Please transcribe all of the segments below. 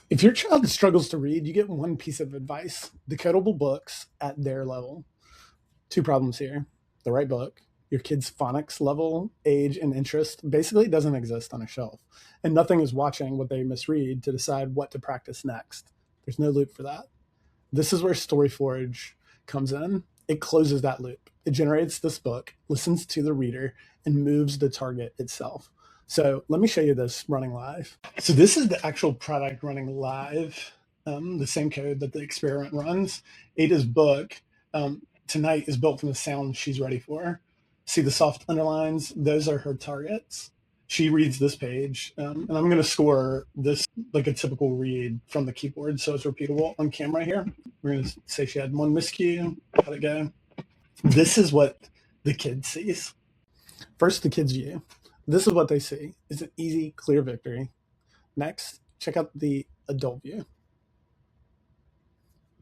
If your child struggles to read, you get one piece of advice: decodable books at their level. Two problems here: the right book, your kid's phonics level, age, and interest basically doesn't exist on a shelf, and nothing is watching what they misread to decide what to practice next. There's no loop for that. This is where StoryForge comes in. It closes that loop. It generates this book, listens to the reader, and moves the target itself. So let me show you this running live. So this is the actual product running live, the same code that the experiment runs. Ada's book tonight is built from the sound she's ready for. See the soft underlines? Those are her targets. She reads this page, and I'm going to score this like a typical read from the keyboard, so it's repeatable on camera here. We're going to say she had one miscue. How'd it go? This is what the kid sees. First, the kid's view. This is what they see. It's an easy, clear victory. Next, check out the adult view.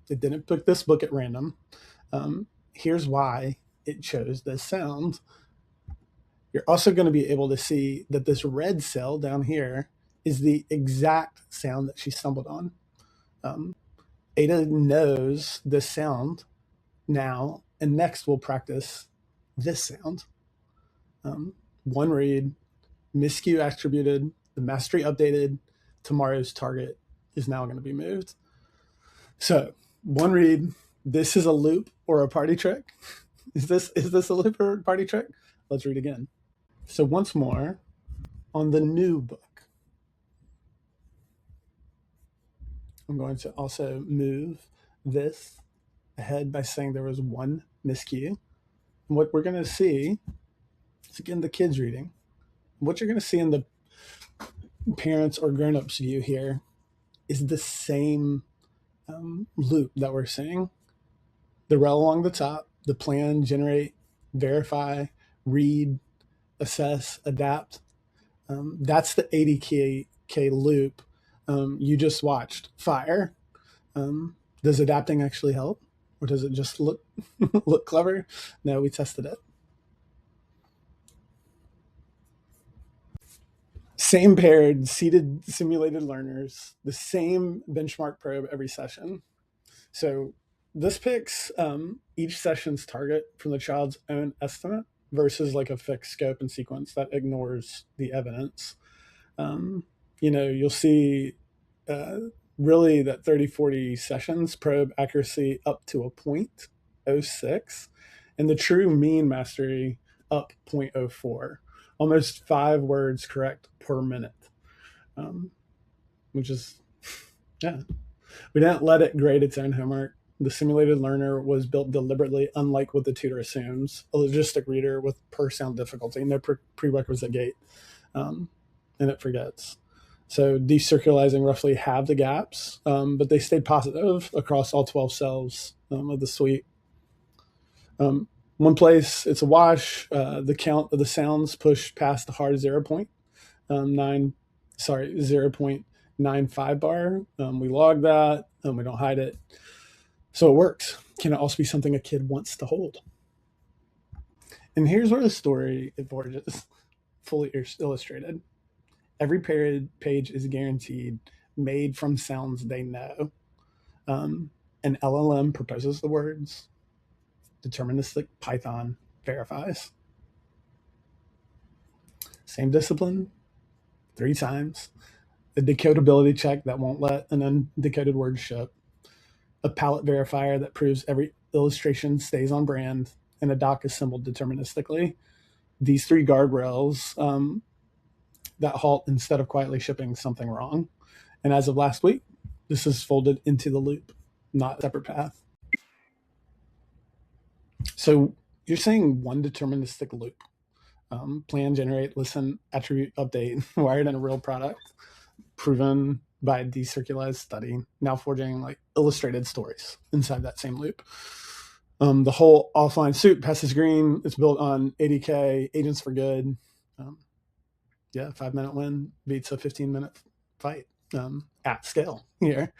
It didn't pick this book at random. Here's why it chose this sound. You're also going to be able to see that this red cell down here is the exact sound that she stumbled on. Ada knows this sound now, and next we'll practice this sound. One read, miscue attributed, the mastery updated, tomorrow's target is now going to be moved. So one read, this is a loop or a party trick. Is this a loop or a party trick? Let's read again. So once more, on the new book, I'm going to also move this ahead by saying there was one miscue. And what we're going to see is, again, the kids reading. What you're going to see in the parents or grown-ups view here is the same loop that we're seeing. The rel along the top, the plan, generate, verify, read, assess, adapt. That's the 80K loop you just watched fire. Does adapting actually help? Or does it just look clever? No, we tested it. Same paired, seated simulated learners, the same benchmark probe every session. So this picks each session's target from the child's own estimate versus like a fixed scope and sequence that ignores the evidence. You'll see really that 30-40 sessions probe accuracy up to a 0.06 and the true mean mastery up 0.04, almost 5 words correct per minute, which is, yeah. We didn't let it grade its own homework. The simulated learner was built deliberately, unlike what the tutor assumes, a logistic reader with per sound difficulty, no prerequisite gate, and it forgets. So decircularizing roughly halved the gaps, but they stayed positive across all 12 cells of the suite. One place, it's a wash. The count of the sounds pushed past the hard 0.95 bar. We log that, and we don't hide it. So it works. Can it also be something a kid wants to hold? And here's where the story is fully illustrated. Every page is guaranteed made from sounds they know. An LLM proposes the words. Deterministic Python verifies. Same discipline, 3 times. A decodability check that won't let an undecoded word ship. A palette verifier that proves every illustration stays on brand, and a doc assembled deterministically. These 3 guardrails that halt instead of quietly shipping something wrong. And as of last week, this is folded into the loop, not a separate path. So you're saying one deterministic loop. Plan, generate, listen, attribute, update, wired in a real product, proven by a decircularized study, now forging like illustrated stories inside that same loop. The whole offline suit passes green. It's built on 80K, agents for good. 5-minute win beats a 15-minute fight at scale here.